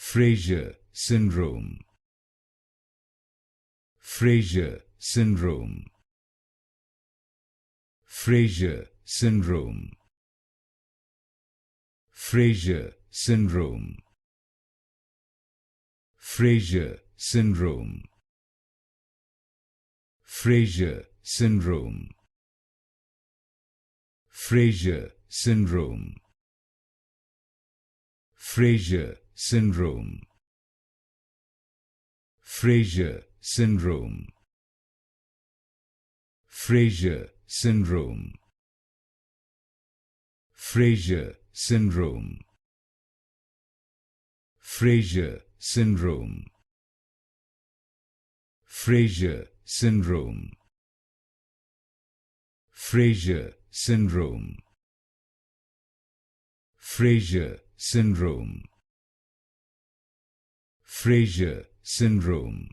Frasier Syndrome. Frasier Syndrome. Frasier Syndrome. Frasier Syndrome. Frasier Syndrome. Frasier Syndrome. Frasier Syndrome. Frasier Syndrome. Frasier Syndrome. Frasier Syndrome. Frasier Syndrome. Frasier Syndrome. Frasier Syndrome. Frasier Syndrome. Frasier Syndrome. Frasier Syndrome.